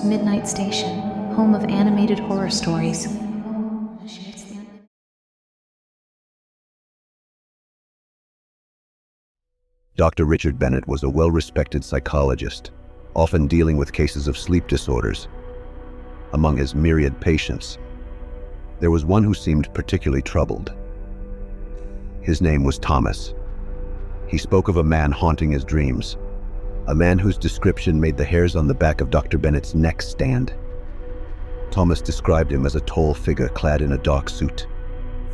Midnight Station, home of animated horror stories. Dr. Richard Bennett was a well-respected psychologist, often dealing with cases of sleep disorders. Among his myriad patients, there was one who seemed particularly troubled. His name was Thomas. He spoke of a man haunting his dreams, a man whose description made the hairs on the back of Dr. Bennett's neck stand. Thomas described him as a tall figure clad in a dark suit,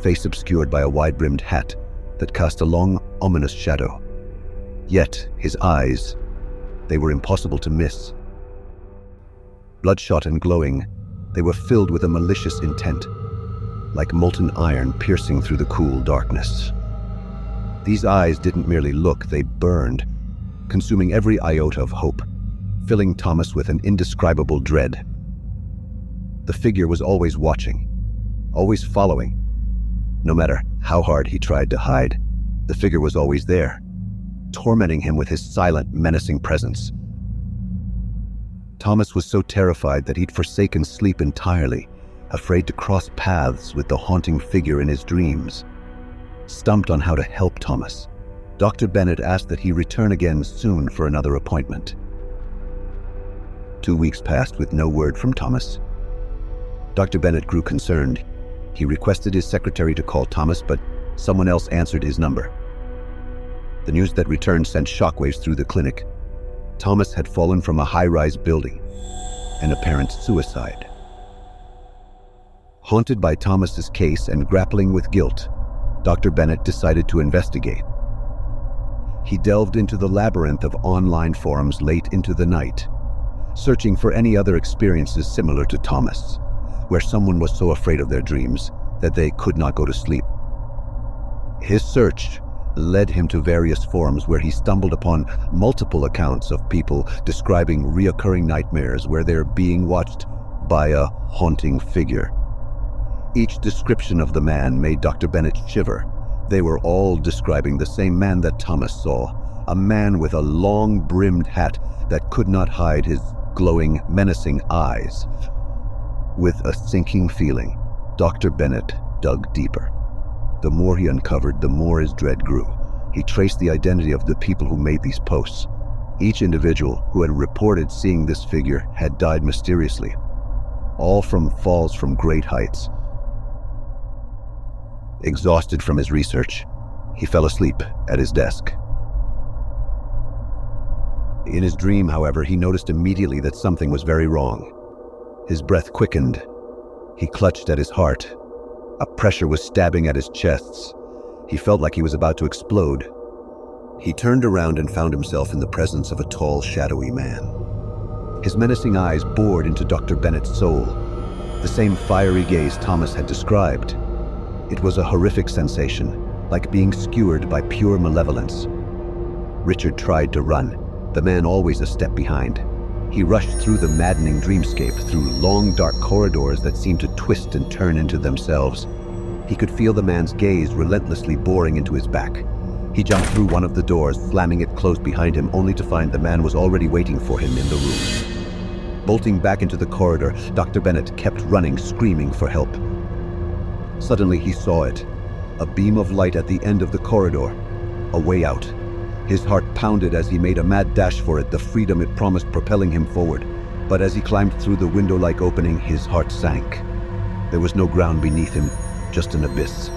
face obscured by a wide-brimmed hat that cast a long, ominous shadow. Yet his eyes, they were impossible to miss. Bloodshot and glowing, they were filled with a malicious intent, like molten iron piercing through the cool darkness. These eyes didn't merely look, they burned, consuming every iota of hope, filling Thomas with an indescribable dread. The figure was always watching, always following. No matter how hard he tried to hide, the figure was always there, tormenting him with his silent, menacing presence. Thomas was so terrified that he'd forsaken sleep entirely, afraid to cross paths with the haunting figure in his dreams. Stumped on how to help Thomas, Dr. Bennett asked that he return again soon for another appointment. 2 weeks passed with no word from Thomas. Dr. Bennett grew concerned. He requested his secretary to call Thomas, but someone else answered his number. The news that returned sent shockwaves through the clinic. Thomas had fallen from a high-rise building, an apparent suicide. Haunted by Thomas's case and grappling with guilt, Dr. Bennett decided to investigate. He delved into the labyrinth of online forums late into the night, searching for any other experiences similar to Thomas, where someone was so afraid of their dreams that they could not go to sleep. His search led him to various forums where he stumbled upon multiple accounts of people describing reoccurring nightmares where they're being watched by a haunting figure. Each description of the man made Dr. Bennett shiver. They were all describing the same man that Thomas saw, a man with a long-brimmed hat that could not hide his glowing, menacing eyes. With a sinking feeling, Dr. Bennett dug deeper. The more he uncovered, the more his dread grew. He traced the identity of the people who made these posts. Each individual who had reported seeing this figure had died mysteriously, all from falls from great heights. Exhausted from his research, he fell asleep at his desk. In his dream, however, he noticed immediately that something was very wrong. His breath quickened. He clutched at his heart. A pressure was stabbing at his chest. He felt like he was about to explode. He turned around and found himself in the presence of a tall, shadowy man. His menacing eyes bored into Dr. Bennett's soul, the same fiery gaze Thomas had described. It was a horrific sensation, like being skewered by pure malevolence. Richard tried to run, the man always a step behind. He rushed through the maddening dreamscape, through long, dark corridors that seemed to twist and turn into themselves. He could feel the man's gaze relentlessly boring into his back. He jumped through one of the doors, slamming it closed behind him, only to find the man was already waiting for him in the room. Bolting back into the corridor, Dr. Bennett kept running, screaming for help. Suddenly he saw it, a beam of light at the end of the corridor, a way out. His heart pounded as he made a mad dash for it, the freedom it promised propelling him forward. But as he climbed through the window-like opening, his heart sank. There was no ground beneath him, just an abyss.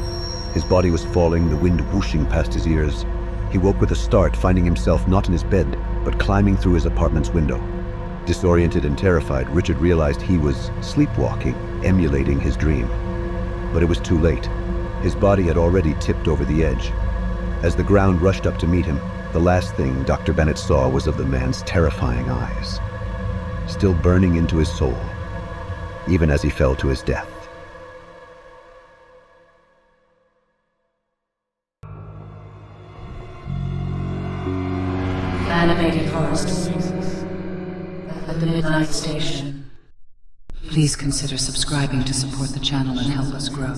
His body was falling, the wind whooshing past his ears. He woke with a start, finding himself not in his bed, but climbing through his apartment's window. Disoriented and terrified, Richard realized he was sleepwalking, emulating his dream. But it was too late. His body had already tipped over the edge. As the ground rushed up to meet him, the last thing Dr. Bennett saw was of the man's terrifying eyes, still burning into his soul, even as he fell to his death. Animated horror stories at the Midnight Station. Please consider subscribing to support the channel and help us grow.